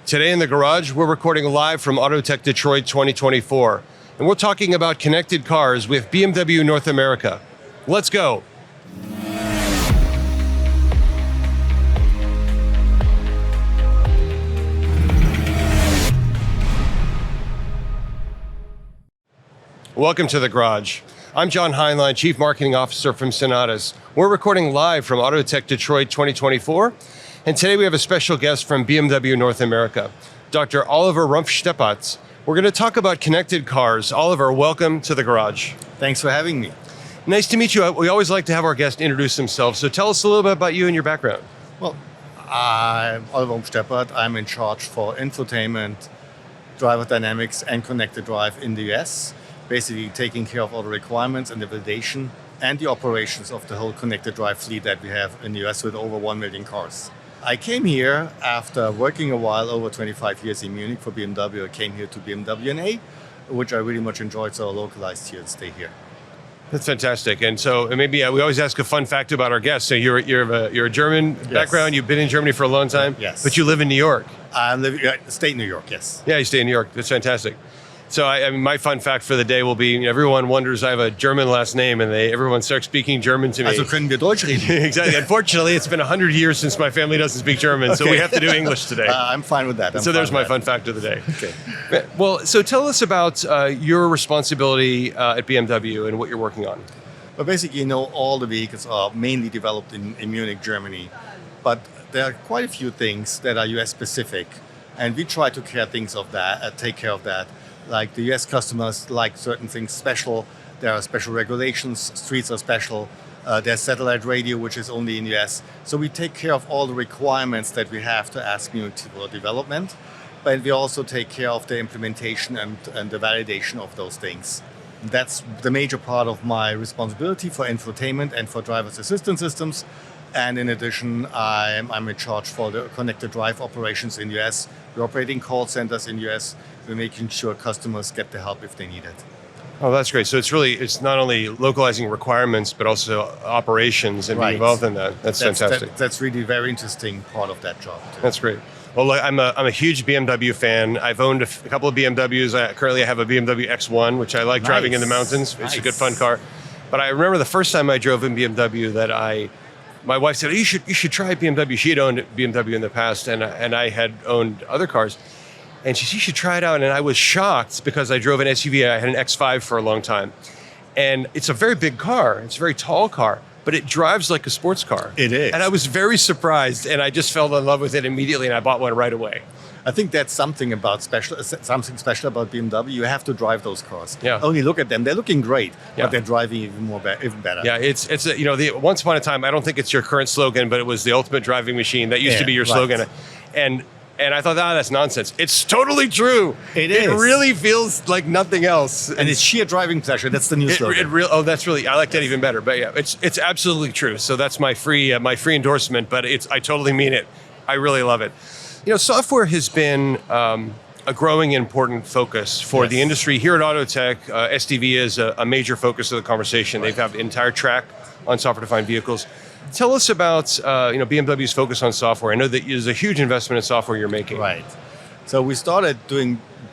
Today in the garage, we're recording live from Autotech Detroit 2024, and we're talking about connected cars with BMW North America. Let's go. Welcome to the garage. I'm John Heinlein, Chief Marketing Officer from Sonatus. We're recording live from Autotech Detroit 2024, and today we have a special guest from BMW North America, Dr. Oliver Rumpf-Steppat. We're going to talk about connected cars. Oliver, welcome to the garage. Thanks for having me. Nice to meet you. We always like to have our guests introduce themselves, so tell us a little bit about you and your background. Well, I'm Oliver Rumpf-Steppat. I'm in charge for infotainment, driver dynamics, and connected drive in the US. Basically taking care of all the requirements and the validation and the operations of the whole connected drive fleet that we have in the US with over 1 million cars. I came here after working a while, over 25 years in Munich for BMW. I came here to BMW NA, which I really much enjoyed, so I localized here and stay here. That's fantastic. And so maybe we always ask a fun fact about our guests. So you're a German background, you've been in Germany for a long time, yes. But you live in New York. I live state New York, yes. Yeah, you stay in New York. That's fantastic. So I mean, my fun fact for the day will be, everyone wonders I have a German last name and everyone starts speaking German to me. Also können wir Deutsch reden. Exactly. Unfortunately, it's been 100 years since my family doesn't speak German, so we have to do English today. I'm fine with that. So there's my fun fact of the day. Okay. Well, so tell us about your responsibility at BMW and what you're working on. Well, basically, all the vehicles are mainly developed in Munich, Germany, but there are quite a few things that are US specific, and we try to take care of that. Like the US customers like certain things special. There are special regulations, streets are special. There's satellite radio, which is only in the US. So we take care of all the requirements that we have to ask Munich for development, but we also take care of the implementation and the validation of those things. That's the major part of my responsibility for infotainment and for driver's assistance systems. And in addition, I'm in charge for the connected drive operations in the US. We're operating call centers in the US. We're making sure customers get the help if they need it. Oh, that's great. So it's not only localizing requirements, but also operations and being involved in that. That's fantastic. That's really a very interesting part of that job too. That's great. Well, I'm a huge BMW fan. I've owned a couple of BMWs. Currently I have a BMW X1, which I like driving in the mountains. It's a good fun car. But I remember the first time I drove in BMW that my wife said, you should try BMW. She had owned BMW in the past, and I had owned other cars. And she said, you should try it out. And I was shocked because I drove an SUV. I had an X5 for a long time. And it's a very big car. It's a very tall car, but it drives like a sports car. It is. And I was very surprised, and I just fell in love with it immediately, and I bought one right away. I think that's something special about BMW. You have to drive those cars. Yeah. Only look at them. They're looking great, but they're driving even better. Yeah, it's once upon a time, I don't think it's your current slogan, but it was the ultimate driving machine. That used to be your slogan. And I thought, that's nonsense. It's totally true. It is. It really feels like nothing else. And it's sheer driving pleasure. That's the new slogan. I like that even better. But yeah, it's absolutely true. So that's my free endorsement. But I totally mean it. I really love it. Software has been a growing important focus for the industry. Here at Autotech, SDV is a major focus of the conversation. They have an entire track on software-defined vehicles. Tell us about BMW's focus on software. I know that there's a huge investment in software you're making. Right. So we started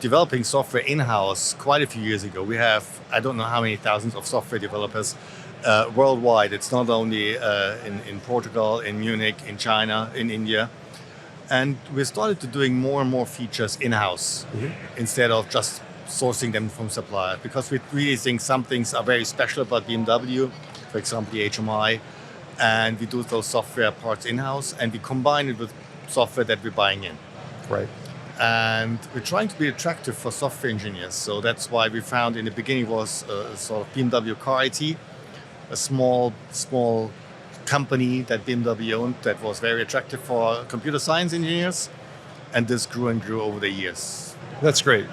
developing software in-house quite a few years ago. We have, I don't know how many thousands of software developers worldwide. It's not only in Portugal, in Munich, in China, in India. And we started to doing more and more features in-house instead of just sourcing them from suppliers, because we really think some things are very special about BMW, for example, the HMI. And we do those software parts in-house, and we combine it with software that we're buying in. Right. And we're trying to be attractive for software engineers. So that's why we found in the beginning was a sort of BMW Car IT, a small company that BMW owned that was very attractive for computer science engineers. And this grew and grew over the years. That's great.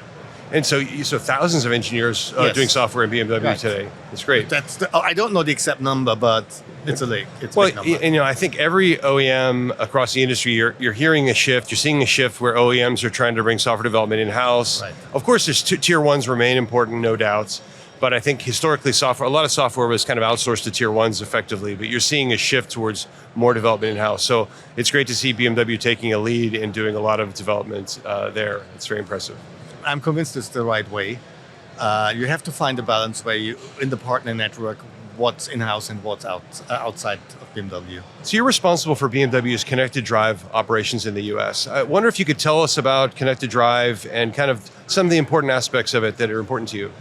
And so thousands of engineers doing software in BMW today. That's great. I don't know the exact number, but it's a big number. I think every OEM across the industry, you're hearing a shift. You're seeing a shift where OEMs are trying to bring software development in-house. Right. Of course, there's tier ones remain important, no doubts. But I think historically a lot of software was kind of outsourced to tier ones effectively, but you're seeing a shift towards more development in-house. So it's great to see BMW taking a lead in doing a lot of development there. It's very impressive. I'm convinced it's the right way. You have to find a balance where you, in the partner network, what's in-house and what's outside of BMW. So you're responsible for BMW's Connected Drive operations in the US. I wonder if you could tell us about Connected Drive and kind of some of the important aspects of it that are important to you.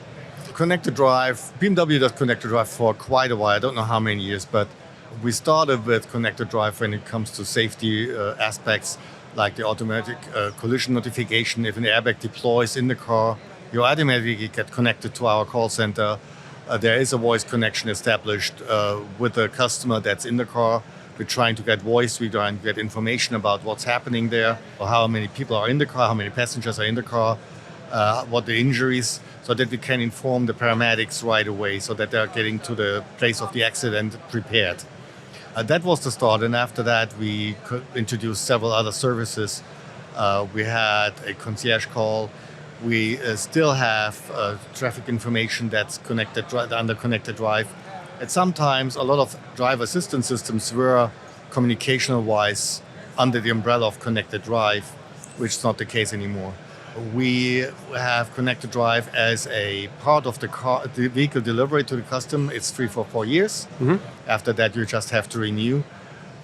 Connected Drive, BMW does Connected Drive for quite a while. I don't know how many years, but we started with Connected Drive when it comes to safety aspects, like the automatic collision notification. If an airbag deploys in the car, you automatically get connected to our call center. There is a voice connection established with the customer that's in the car. We're trying to get voice, we're trying to get information about what's happening there, or how many people are in the car, how many passengers are in the car, what the injuries, so that we can inform the paramedics right away so that they're getting to the place of the accident prepared. That was the start, and after that we could introduce several other services. We had a concierge call. We still have traffic information that's under Connected Drive. And sometimes a lot of driver assistance systems were communicational-wise under the umbrella of Connected Drive, which is not the case anymore. We have Connected Drive as a part of the vehicle delivery to the customer. It's free for 4 years. Mm-hmm. After that, you just have to renew.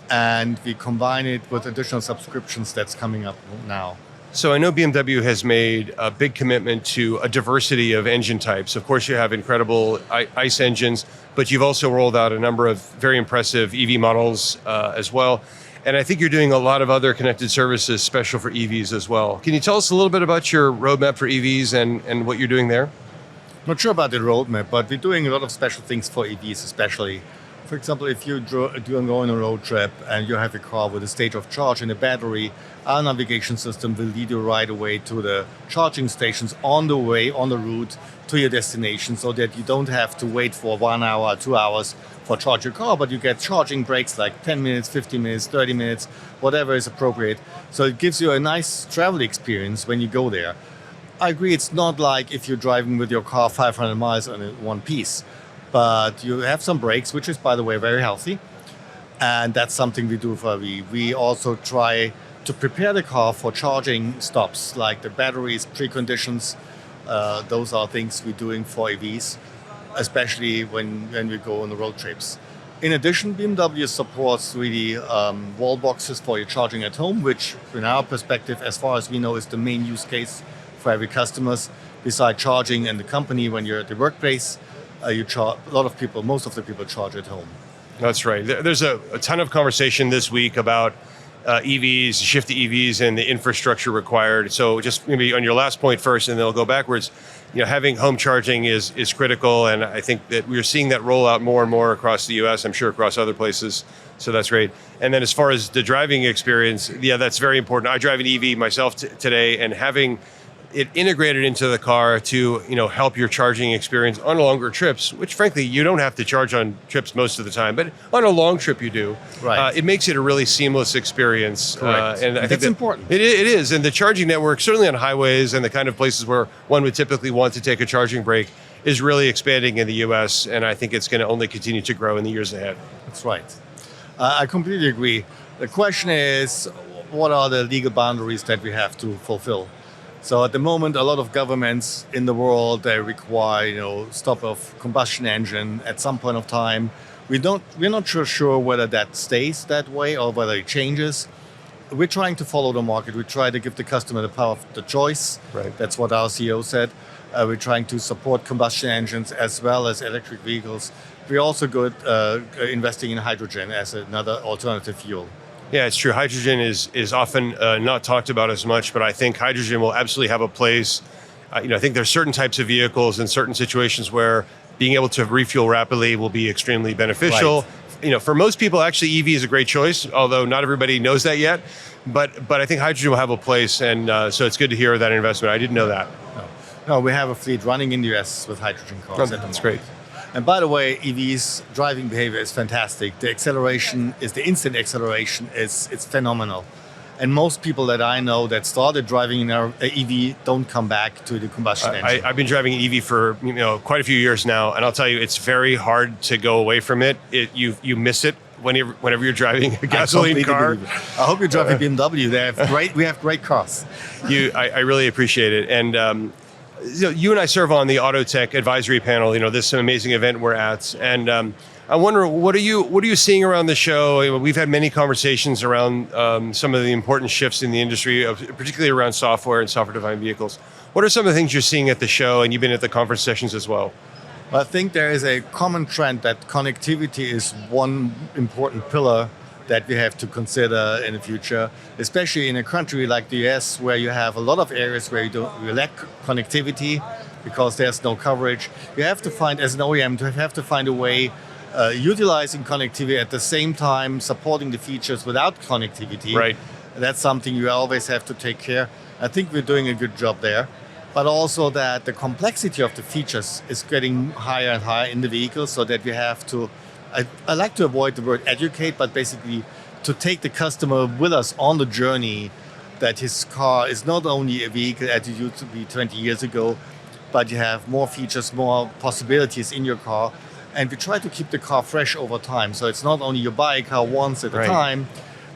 And we combine it with additional subscriptions that's coming up now. So I know BMW has made a big commitment to a diversity of engine types. Of course, you have incredible ICE engines, but you've also rolled out a number of very impressive EV models as well. And I think you're doing a lot of other connected services special for EVs as well. Can you tell us a little bit about your roadmap for EVs and what you're doing there? Not sure about the roadmap, but we're doing a lot of special things for EVs especially. For example, if you go on a road trip and you have a car with a state of charge and a battery, our navigation system will lead you right away to the charging stations on the way, on the route to your destination, so that you don't have to wait for 1 hour, 2 hours for charge your car, but you get charging breaks like 10 minutes, 15 minutes, 30 minutes, whatever is appropriate. So it gives you a nice travel experience when you go there. I agree, it's not like if you're driving with your car 500 miles on one piece. But you have some breaks, which is, by the way, very healthy. And that's something we do for EV. We also try to prepare the car for charging stops, like the batteries, preconditions. Those are things we're doing for EVs, especially when we go on the road trips. In addition, BMW supports really wall boxes for your charging at home, which, in our perspective, as far as we know, is the main use case for every customer. Besides charging in the company when you're at the workplace, most of the people charge at home. That's right. There's a ton of conversation this week about EVs, shift to EVs, and the infrastructure required. So just maybe on your last point first, and then I'll go backwards. Having home charging is critical, and I think that we're seeing that roll out more and more across the US, I'm sure across other places. So that's great. And then as far as the driving experience, that's very important. I drive an EV myself today, and having it integrated into the car to help your charging experience on longer trips, which frankly you don't have to charge on trips most of the time, but on a long trip you do. Right. It makes it a really seamless experience. Correct. And I think that's important. It is, and the charging network, certainly on highways and the kind of places where one would typically want to take a charging break, is really expanding in the US, and I think it's going to only continue to grow in the years ahead. That's right. I completely agree. The question is, what are the legal boundaries that we have to fulfill? So at the moment, a lot of governments in the world, they require, stop of combustion engine at some point of time. We're not sure whether that stays that way or whether it changes. We're trying to follow the market. We try to give the customer the power of the choice. Right. That's what our CEO said. We're trying to support combustion engines as well as electric vehicles. We're also good investing in hydrogen as another alternative fuel. Yeah, it's true. Hydrogen is often not talked about as much, but I think hydrogen will absolutely have a place. I think there's certain types of vehicles in certain situations where being able to refuel rapidly will be extremely beneficial. Right. For most people, actually, EV is a great choice, although not everybody knows that yet. But I think hydrogen will have a place, and so it's good to hear that investment. I didn't know that. No, we have a fleet running in the US with hydrogen cars. That's great. And by the way, EVs driving behavior is fantastic. The instant acceleration it's phenomenal. And most people that I know that started driving an EV don't come back to the combustion engine. I've been driving an EV for quite a few years now, and I'll tell you, it's very hard to go away from it. You miss it whenever you're driving a gasoline car. I hope you drive a BMW. We have great cars. I really appreciate it. And you and I serve on the Auto Tech Advisory Panel. This amazing event we're at, and I wonder, what are you seeing around the show? We've had many conversations around some of the important shifts in the industry, particularly around software and software-defined vehicles. What are some of the things you're seeing at the show, and you've been at the conference sessions as well? I think there is a common trend that connectivity is one important pillar that we have to consider in the future, especially in a country like the US, where you have a lot of areas where you lack connectivity because there's no coverage. You have to find, as an OEM, to find a way utilizing connectivity at the same time supporting the features without connectivity. Right. That's something you always have to take care. I think we're doing a good job there. But also that the complexity of the features is getting higher and higher in the vehicle, so that we have to, I like to avoid the word educate, but basically to take the customer with us on the journey that his car is not only a vehicle as it used to be 20 years ago, but you have more features, more possibilities in your car. And we try to keep the car fresh over time. So it's not only you buy a car once at a time,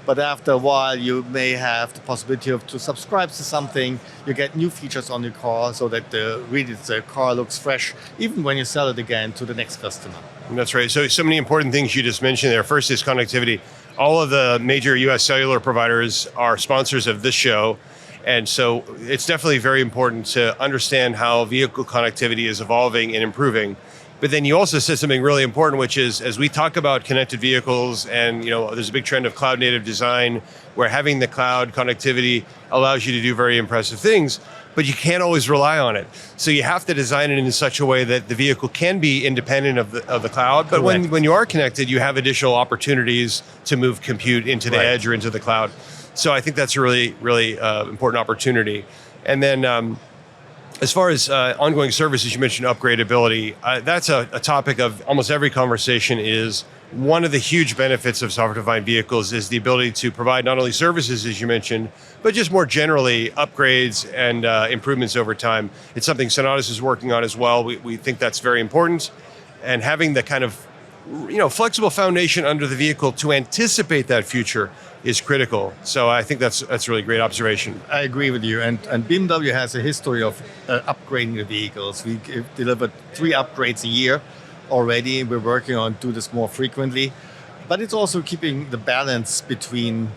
but after a while you may have the possibility to subscribe to something. You get new features on your car so that the car looks fresh, even when you sell it again to the next customer. That's right. So many important things you just mentioned there. First is connectivity. All of the major US cellular providers are sponsors of this show. And so it's definitely very important to understand how vehicle connectivity is evolving and improving. But then you also said something really important, which is, as we talk about connected vehicles, and there's a big trend of cloud native design, where having the cloud connectivity allows you to do very impressive things, but you can't always rely on it. So you have to design it in such a way that the vehicle can be independent of the cloud. But when you are connected, you have additional opportunities to move compute into the edge or into the cloud. So I think that's a really, really important opportunity. And then as far as ongoing services, you mentioned upgradability. That's a topic of almost every conversation. Is one of the huge benefits of software-defined vehicles is the ability to provide not only services, as you mentioned, but just more generally upgrades and improvements over time. It's something Sonatus is working on as well. We think that's very important. And having the kind of flexible foundation under the vehicle to anticipate that future is critical. So I think that's a really great observation. I agree with you. And BMW has a history of upgrading the vehicles. We delivered 3 upgrades a year already. We're working on do this more frequently. But it's also keeping the balance between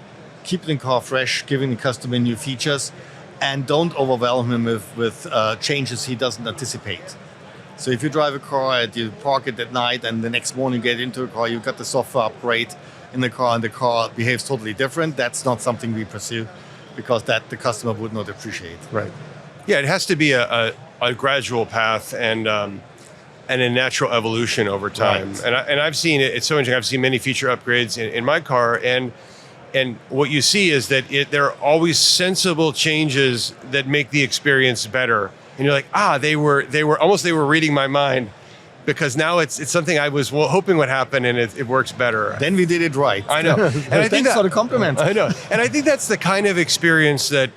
keeping the car fresh, giving the customer new features, and don't overwhelm him with changes he doesn't anticipate. So if you drive a car and you park it at night and the next morning you get into a car, you've got the software upgrade in the car and the car behaves totally different, that's not something we pursue because that the customer would not appreciate. Right. Yeah, it has to be a gradual path and a natural evolution over time. Right. And I've seen it, it's so interesting, I've seen many feature upgrades in my car, and what you see is that there are always sensible changes that make the experience better. And you're like, they were reading my mind, because now it's something I was hoping would happen, and it works better. Then we did it right. I know. And I think thanks for the compliment. I know. And I think that's the kind of experience that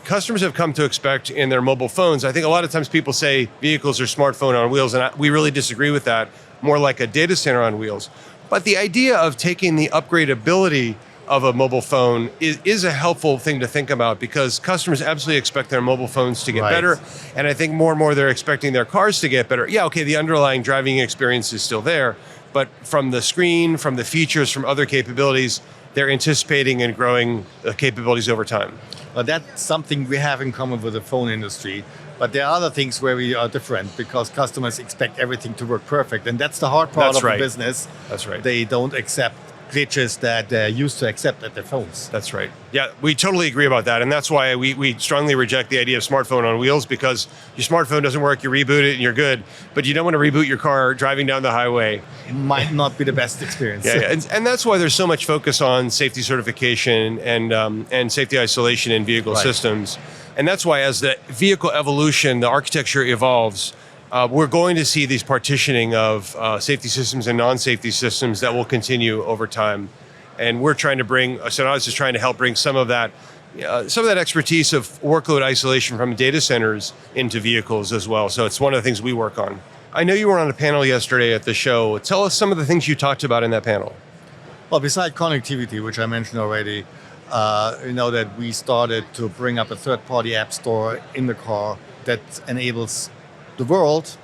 customers have come to expect in their mobile phones. I think a lot of times people say vehicles are smartphone on wheels, and we really disagree with that. More like a data center on wheels. But the idea of taking the upgradability of a mobile phone is a helpful thing to think about, because customers absolutely expect their mobile phones to get better. And I think more and more they're expecting their cars to get better. Yeah, okay, the underlying driving experience is still there, but from the screen, from the features, from other capabilities, they're anticipating and growing capabilities over time. Well, that's something we have in common with the phone industry. But there are other things where we are different, because customers expect everything to work perfect. And that's the hard part of the business. That's right. They don't accept glitches that they're used to accept at their phones. That's right. Yeah, we totally agree about that. And that's why we strongly reject the idea of smartphone on wheels, because your smartphone doesn't work, you reboot it and you're good, but you don't want to reboot your car driving down the highway. It might not be the best experience. Yeah. And that's why there's so much focus on safety certification and safety isolation in vehicle systems. And that's why, as the vehicle evolution, the architecture evolves, we're going to see these partitioning of safety systems and non-safety systems that will continue over time. And we're trying to bring, Sonatus is trying to help bring some of that expertise of workload isolation from data centers into vehicles as well. So it's one of the things we work on. I know you were on a panel yesterday at the show. Tell us some of the things you talked about in that panel. Well, besides connectivity, which I mentioned already, that we started to bring up a third-party app store in the car that enables the world,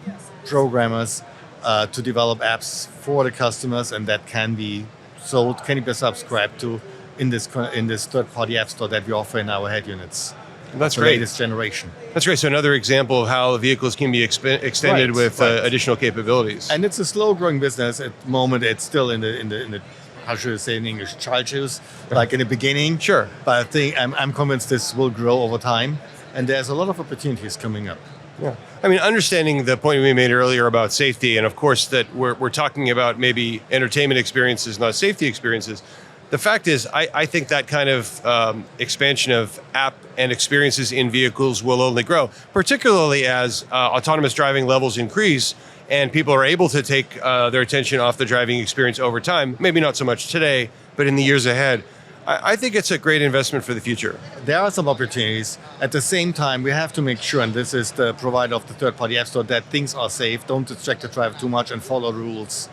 programmers, to develop apps for the customers, and that can be sold, can be subscribed to in this third-party app store that we offer in our head units. That's the great. Latest generation. That's great. So another example of how the vehicles can be extended with additional capabilities. And it's a slow-growing business at the moment. It's still in the how should I say in English, child shoes, like in the beginning. Sure. But I think I'm convinced this will grow over time, and there's a lot of opportunities coming up. Yeah. I mean, understanding the point we made earlier about safety, and of course that we're talking about maybe entertainment experiences, not safety experiences. The fact is, I think that kind of expansion of app and experiences in vehicles will only grow, particularly as autonomous driving levels increase and people are able to take their attention off the driving experience over time. Maybe not so much today, but in the years ahead. I think it's a great investment for the future. There are some opportunities. At the same time, we have to make sure, and this is the provider of the third-party app store, that things are safe, don't distract the driver too much, and follow rules.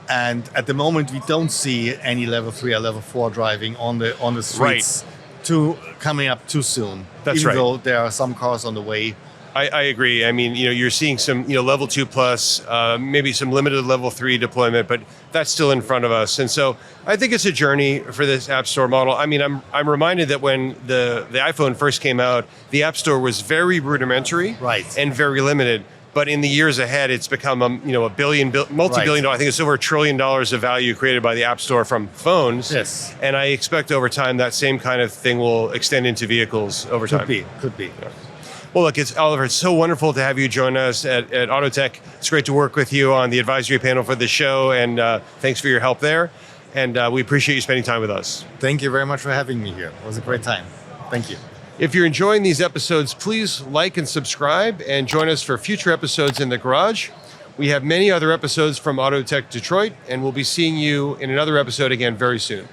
And at the moment, we don't see any level 3 or level 4 driving on the streets coming up too soon. That's Even right. though there are some cars on the way. I agree. I mean, you're seeing some, level 2 plus, maybe some limited level 3 deployment, but that's still in front of us. And so I think it's a journey for this App Store model. I mean, I'm reminded that when the iPhone first came out, the App Store was very rudimentary and very limited. But in the years ahead, it's become a multi-billion dollar. I think it's over $1 trillion of value created by the App Store from phones. Yes. And I expect over time that same kind of thing will extend into vehicles over time. Could be. Yeah. Well, look, Oliver, it's so wonderful to have you join us at Autotech. It's great to work with you on the advisory panel for the show, and thanks for your help there. And we appreciate you spending time with us. Thank you very much for having me here. It was a great time. Thank you. If you're enjoying these episodes, please like and subscribe and join us for future episodes in the garage. We have many other episodes from Autotech Detroit, and we'll be seeing you in another episode again very soon.